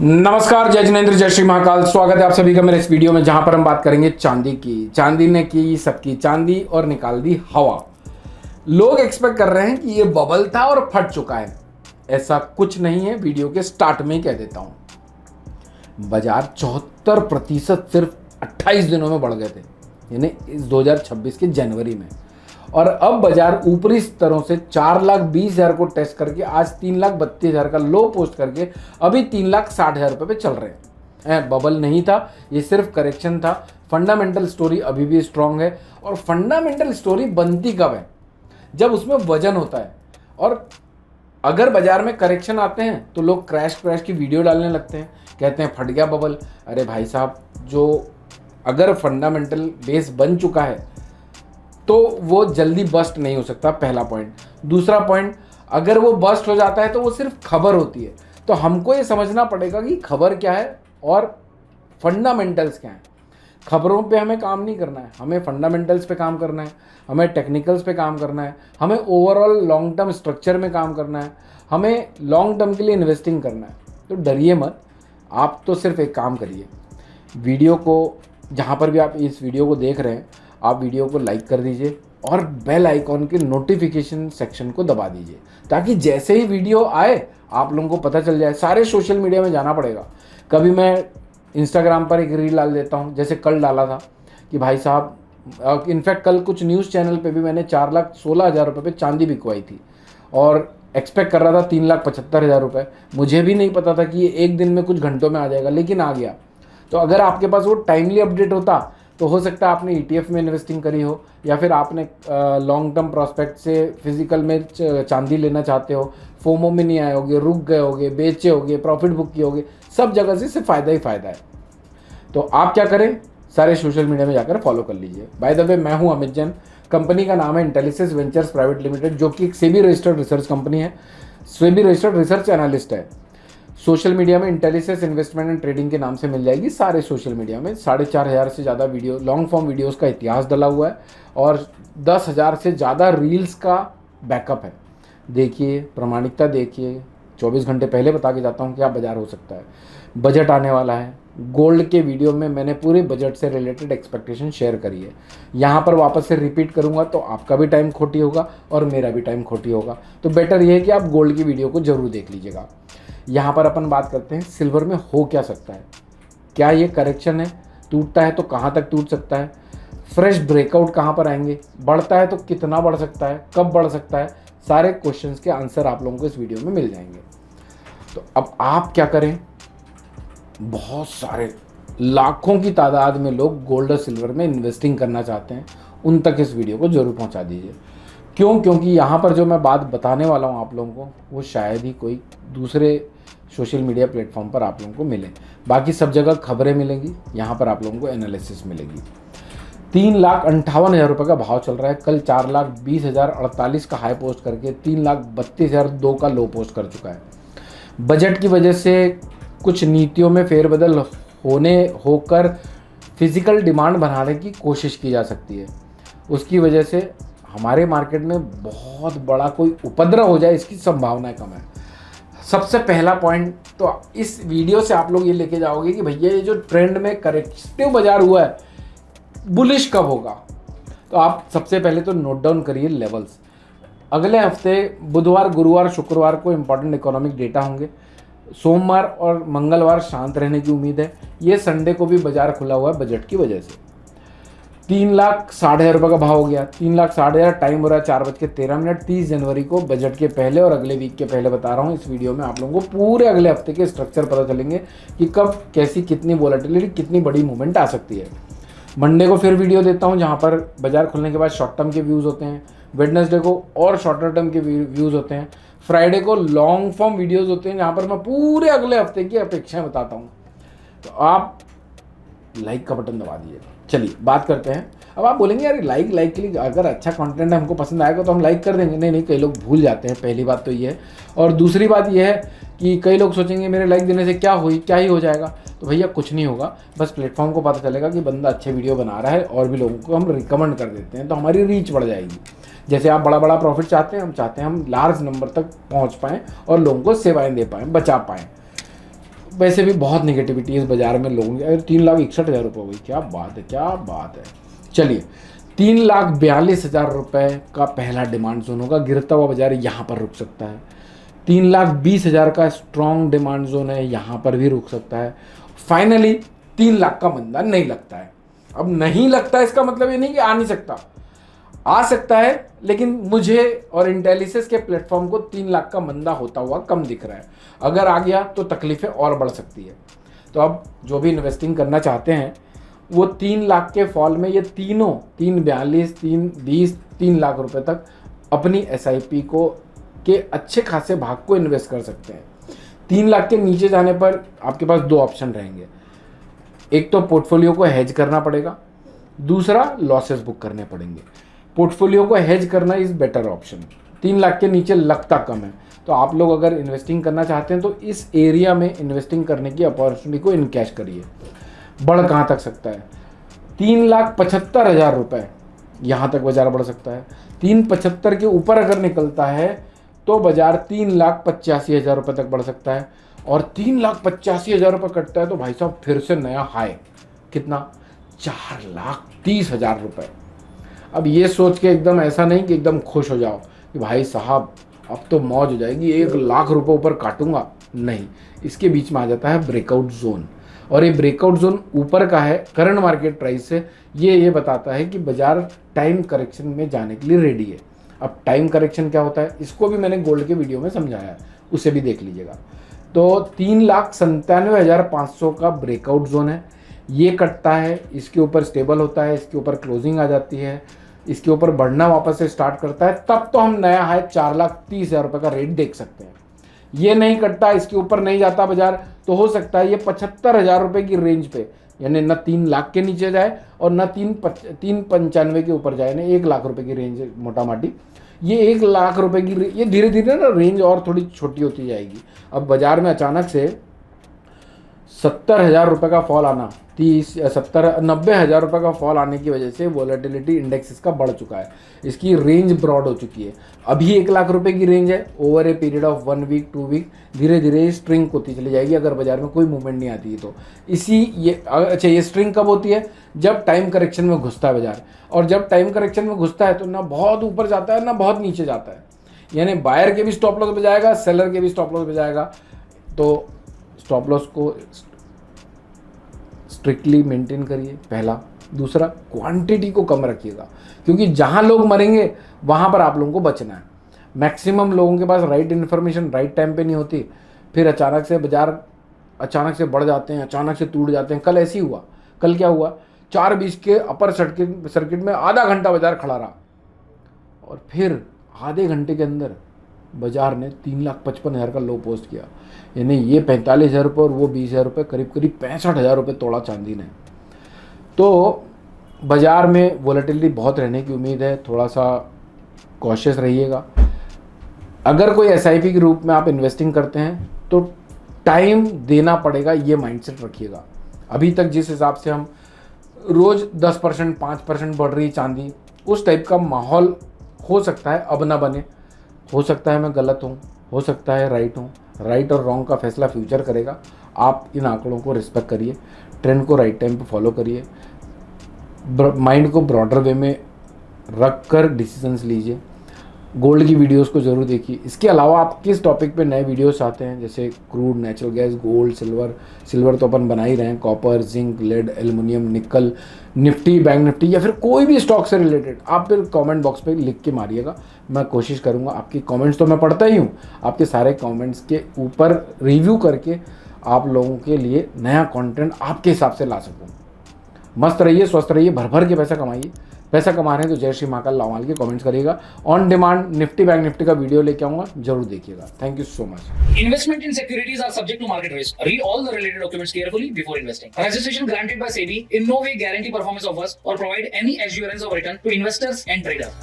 नमस्कार, जय जिनेंद्र, जय श्री महाकाल। स्वागत है आप सभी का मेरे इस वीडियो में, जहां पर हम बात करेंगे चांदी की। चांदी ने की सबकी चांदी और निकाल दी हवा। लोग एक्सपेक्ट कर रहे हैं कि ये बबल था और फट चुका है। ऐसा कुछ नहीं है, वीडियो के स्टार्ट में ही कह देता हूं। बाजार 74% सिर्फ 28 दिनों में बढ़ गए थे, यानी इस 2026 के जनवरी में। और अब बाजार ऊपरी स्तरों से 4,20,000 को टेस्ट करके आज 3,32,000 का लो पोस्ट करके अभी 3,60,000 रुपये पे चल रहे हैं। बबल नहीं था, ये सिर्फ करेक्शन था। फंडामेंटल स्टोरी अभी भी स्ट्रांग है। और फंडामेंटल स्टोरी बनती कब है? जब उसमें वजन होता है। और अगर बाजार में करेक्शन आते हैं तो लोग क्रैश की वीडियो डालने लगते हैं, कहते हैं फट गया बबल। अरे भाई साहब, जो अगर फंडामेंटल बेस बन चुका है तो वो जल्दी बस्ट नहीं हो सकता, पहला पॉइंट। दूसरा पॉइंट, अगर वो बस्ट हो जाता है तो वो सिर्फ खबर होती है। तो हमको ये समझना पड़ेगा कि खबर क्या है और फंडामेंटल्स क्या हैं। खबरों पे हमें काम नहीं करना है, हमें फंडामेंटल्स पे काम करना है, हमें टेक्निकल्स पे काम करना है, हमें ओवरऑल लॉन्ग टर्म स्ट्रक्चर में काम करना है, हमें लॉन्ग टर्म के लिए इन्वेस्टिंग करना है। तो डरिए मत, आप तो सिर्फ एक काम करिए, वीडियो को जहाँ पर भी आप इस वीडियो को देख रहे हैं, आप वीडियो को लाइक कर दीजिए और बेल आइकॉन के नोटिफिकेशन सेक्शन को दबा दीजिए, ताकि जैसे ही वीडियो आए आप लोगों को पता चल जाए। सारे सोशल मीडिया में जाना पड़ेगा। कभी मैं इंस्टाग्राम पर एक रील डाल देता हूँ, जैसे कल डाला था कि भाई साहब, इनफैक्ट कल कुछ न्यूज़ चैनल पे भी मैंने 4,16,000 रुपये पे चांदी बिकवाई थी और एक्सपेक्ट कर रहा था 3,75,000 रुपये। मुझे भी नहीं पता था कि ये एक दिन में कुछ घंटों में आ जाएगा, लेकिन आ गया। तो अगर आपके पास वो टाइमली अपडेट होता तो हो सकता है आपने ETF में इन्वेस्टिंग करी हो, या फिर आपने लॉन्ग टर्म प्रोस्पेक्ट से फिजिकल में चांदी लेना चाहते हो, फोमो में नहीं आए होगे, रुक गए होगे, बेचे होगे, प्रॉफिट बुक किए होगे। सब जगह से सिर्फ फ़ायदा ही फ़ायदा है। तो आप क्या करें, सारे सोशल मीडिया में जाकर फॉलो कर लीजिए। बाय द वे, मैं हूं अमित जैन, कंपनी का नाम है इंटेलिसिस वेंचर्स प्राइवेट लिमिटेड, जो कि एक सेबी रजिस्टर्ड रिसर्च कंपनी है, सेबी रजिस्टर्ड रिसर्च एनालिस्ट है। सोशल मीडिया में इंटेलिसिस इन्वेस्टमेंट एंड ट्रेडिंग के नाम से मिल जाएगी। सारे सोशल मीडिया में 4,500 से ज़्यादा वीडियो, लॉन्ग फॉर्म वीडियोस का इतिहास डला हुआ है और 10,000 से ज़्यादा रील्स का बैकअप है। देखिए, प्रामाणिकता देखिए। 24 घंटे पहले बता के जाता हूँ क्या बाजार हो सकता है। बजट आने वाला है। गोल्ड के वीडियो में मैंने पूरे बजट से रिलेटेड एक्सपेक्टेशन शेयर करी है। यहाँ पर वापस से रिपीट करूँगा तो आपका भी टाइम खोटी होगा और मेरा भी टाइम खोटी होगा। तो बेटर ये है कि आप गोल्ड की वीडियो को ज़रूर देख लीजिएगा। यहाँ पर अपन बात करते हैं सिल्वर में हो क्या सकता है। क्या ये करेक्शन है? टूटता है तो कहाँ तक टूट सकता है? फ्रेश ब्रेकआउट कहाँ पर आएंगे? बढ़ता है तो कितना बढ़ सकता है? कब बढ़ सकता है? सारे क्वेश्चंस के आंसर आप लोगों को इस वीडियो में मिल जाएंगे। तो अब आप क्या करें, बहुत सारे लाखों की तादाद में लोग गोल्ड और सिल्वर में इन्वेस्टिंग करना चाहते हैं, उन तक इस वीडियो को ज़रूर पहुँचा दीजिए। क्यों? क्योंकि यहाँ पर जो मैं बात बताने वाला हूँ आप लोगों को, वो शायद ही कोई दूसरे सोशल मीडिया प्लेटफॉर्म पर आप लोगों को मिले। बाकी सब जगह खबरें मिलेंगी, यहाँ पर आप लोगों को एनालिसिस मिलेगी। 3,58,000 रुपये का भाव चल रहा है। कल 4,20,048 का हाई पोस्ट करके 3,32,002 का लो पोस्ट कर चुका है। बजट की वजह से कुछ नीतियों में फेरबदल होकर फिजिकल डिमांड बढ़ाने की कोशिश की जा सकती है। उसकी वजह से हमारे मार्केट में बहुत बड़ा कोई उपद्रव हो जाए, इसकी संभावना कम है। सबसे पहला पॉइंट, तो इस वीडियो से आप लोग ये लेके जाओगे कि भैया ये जो ट्रेंड में करेक्टिव बाजार हुआ है, बुलिश कब होगा। तो आप सबसे पहले तो नोट डाउन करिए लेवल्स। अगले हफ्ते बुधवार, गुरुवार, शुक्रवार को इंपॉर्टेंट इकोनॉमिक डेटा होंगे। सोमवार और मंगलवार शांत रहने की उम्मीद है। ये संडे को भी बाजार खुला हुआ है बजट की वजह से। 3,60,000 रुपये का भाव हो गया। 3,60,000, टाइम हो रहा है 4:13। 30 जनवरी को बजट के पहले और अगले वीक के पहले बता रहा हूँ इस वीडियो में आप लोगों को पूरे अगले हफ्ते के स्ट्रक्चर पता चलेंगे कि कब कैसी कितनी वॉलेटिलिटी, कितनी बड़ी मूवमेंट आ सकती है। मंडे को फिर वीडियो देता हूँ जहाँ पर बाजार खुलने के बाद शॉर्ट टर्म के व्यूज़ होते हैं। वेडनेसडे को और शॉर्टर टर्म के व्यूज़ होते हैं। फ्राइडे को लॉन्ग फॉर्म वीडियोज़ होते हैं जहाँ पर मैं पूरे अगले हफ्ते की अपेक्षाएँ बताता हूँ। तो आप लाइक का बटन दबा दीजिए। चलिए बात करते हैं। अब आप बोलेंगे यार लाइक के लिए अगर अच्छा कंटेंट है, हमको पसंद आएगा तो हम लाइक कर देंगे। नहीं, कई लोग भूल जाते हैं। पहली बात तो ये है। और दूसरी बात ये है कि कई लोग सोचेंगे मेरे लाइक देने से क्या ही हो जाएगा। तो भैया कुछ नहीं होगा, बस प्लेटफॉर्म को पता चलेगा कि बंदा अच्छे वीडियो बना रहा है और भी लोगों को हम रिकमेंड कर देते हैं, तो हमारी रीच बढ़ जाएगी। जैसे आप बड़ा प्रॉफिट चाहते हैं, हम चाहते हैं हम लार्ज नंबर तक पहुँच पाएँ और लोगों को सेवाएँ दे पाएँ, बचा पाएँ। वैसे भी बहुत नेगेटिविटी है इस बाजार में लोगों की। अरे 3,61,000 रुपये हो गई, क्या बात है, क्या बात है। चलिए 3,42,000 रुपये का पहला डिमांड जोन होगा, गिरता हुआ बाजार यहाँ पर रुक सकता है। 3,20,000 का स्ट्रॉन्ग डिमांड जोन है, यहाँ पर भी रुक सकता है। फाइनली 3 लाख का मंदा नहीं लगता है। अब नहीं लगता है इसका मतलब ये नहीं कि आ नहीं सकता, आ सकता है, लेकिन मुझे और इंटेलिसिस के प्लेटफॉर्म को 3 लाख का मंदा होता हुआ कम दिख रहा है। अगर आ गया तो तकलीफें और बढ़ सकती है। तो अब जो भी इन्वेस्टिंग करना चाहते हैं वो 3 लाख के फॉल में ये तीनों 3,42, 3,20, 3 लाख रुपए तक अपनी SIP को के अच्छे खासे भाग को इन्वेस्ट कर सकते हैं। 3 लाख के नीचे जाने पर आपके पास 2 ऑप्शन रहेंगे। एक तो पोर्टफोलियो को हेज करना पड़ेगा, दूसरा लॉसेस बुक करने पड़ेंगे। पोर्टफोलियो को हेज करना इज़ बेटर ऑप्शन। 3 लाख के नीचे लगता कम है, तो आप लोग अगर इन्वेस्टिंग करना चाहते हैं तो इस एरिया में इन्वेस्टिंग करने की अपॉर्चुनिटी को इनकैश करिए। बढ़ कहाँ तक सकता है? 3,75,000 रुपये यहाँ तक बाजार बढ़ सकता है। 3,75,000 के ऊपर अगर निकलता है तो बाजार 3,85,000 रुपये तक बढ़ सकता है, और 3,85,000 रुपये कटता है तो भाई साहब फिर से नया हाई कितना? 4,30,000 रुपये। अब ये सोच के एकदम ऐसा नहीं कि एकदम खुश हो जाओ कि भाई साहब अब तो मौज हो जाएगी, 1 लाख रुपए ऊपर काटूंगा, नहीं। इसके बीच में आ जाता है ब्रेकआउट जोन, और ये ब्रेकआउट जोन ऊपर का है करंट मार्केट प्राइस से। ये बताता है कि बाजार टाइम करेक्शन में जाने के लिए रेडी है। अब टाइम करेक्शन क्या होता है इसको भी मैंने गोल्ड के वीडियो में समझाया है, उसे भी देख लीजिएगा। तो 3,97,500 का ब्रेकआउट जोन है, ये कटता है, इसके ऊपर स्टेबल होता है, इसके ऊपर क्लोजिंग आ जाती है, इसके ऊपर बढ़ना वापस से स्टार्ट करता है, तब तो हम नया हाई 4,30,000 रुपये का रेट देख सकते हैं। ये नहीं कटता, इसके ऊपर नहीं जाता बाजार, तो हो सकता है ये 75,000 रुपये की रेंज पे, यानी न 3 लाख के नीचे जाए और न 3,95 के ऊपर जाए, ना 1 लाख रुपए की रेंज है मोटा माटी। ये 1 लाख रुपए की ये धीरे धीरे ना रेंज और थोड़ी छोटी होती जाएगी। अब बाजार में अचानक से 70,000 रुपये का फॉल आना, 90,000 रुपये का फॉल आने की वजह से वोलेटिलिटी इंडेक्स इसका बढ़ चुका है, इसकी रेंज ब्रॉड हो चुकी है। अभी 1 लाख रुपए की रेंज है, over a period of 1 week 2 week धीरे धीरे स्ट्रिंग होती चली जाएगी अगर बाजार में कोई मूवमेंट नहीं आती है तो। ये स्ट्रिंग कब होती है? जब टाइम करेक्शन में घुसता है बाजार, और जब टाइम करेक्शन में घुसता है तो ना बहुत ऊपर जाता है ना बहुत नीचे जाता है, यानी बायर के भी स्टॉप लॉस बजाएगा, सेलर के भी स्टॉप लॉस बजाएगा। तो स्टॉप लॉस को स्ट्रिक्टली मेंटेन करिए, पहला। दूसरा, क्वांटिटी को कम रखिएगा, क्योंकि जहां लोग मरेंगे वहां पर आप लोगों को बचना है। मैक्सिमम लोगों के पास राइट इन्फॉर्मेशन राइट टाइम पे नहीं होती, फिर अचानक से बाजार अचानक से बढ़ जाते हैं, अचानक से टूट जाते हैं। कल ऐसे ही हुआ। कल क्या हुआ? 4:20 के अपर सर्किट में आधा घंटा बाजार खड़ा रहा, और फिर आधे घंटे के अंदर बाजार ने 3,55,000 का लो पोस्ट किया, यानी ये 45,000 रुपये और वो 20,000 रुपये, करीब करीब 65,000 रुपये तोड़ा चांदी ने। तो बाजार में वोलेटिलिटी बहुत रहने की उम्मीद है, थोड़ा सा कॉशियस रहिएगा। अगर कोई SIP के रूप में आप इन्वेस्टिंग करते हैं तो टाइम देना पड़ेगा, ये माइंडसेट रखिएगा। अभी तक जिस हिसाब से हम रोज़ 10% 5% बढ़ रही चांदी, उस टाइप का माहौल हो सकता है अब ना बने। हो सकता है मैं गलत हूँ, हो सकता है राइट हूँ। राइट और रॉन्ग का फैसला फ्यूचर करेगा। आप इन आंकड़ों को रिस्पेक्ट करिए, ट्रेंड को राइट टाइम पे फॉलो करिए, माइंड को ब्रॉडर वे में रख कर डिसीजंस लीजिए। गोल्ड की वीडियोस को ज़रूर देखिए। इसके अलावा आप किस टॉपिक पे नए वीडियोस चाहते हैं, जैसे crude, natural gas, gold, silver तो अपन बना ही रहे हैं, कॉपर, जिंक, लेड, एल्युमिनियम, निकल, निफ्टी, बैंक निफ्टी, या फिर कोई भी स्टॉक से रिलेटेड आप फिर कमेंट बॉक्स पे लिख के मारिएगा। मैं कोशिश करूँगा, आपकी कमेंट्स तो मैं पढ़ता ही हूँ, आपके सारे कमेंट्स के ऊपर रिव्यू करके आप लोगों के लिए नया कंटेंट आपके हिसाब से ला सकूँ। मस्त रहिए, स्वस्थ रहिए, भर भर के पैसा कमाइए। पैसा कमा रहे हैं तो जय श्री महाकाल लावाल के कमेंट्स करिएगा। On demand Nifty bank Nifty का वीडियो लेके आऊंगा, जरूर देखिएगा। Thank you so much. Investment in securities are subject to market risk. Read all the related documents carefully before investing. Registration granted by SEBI in no way guarantee performance of us or provide any assurance of return to investors and traders.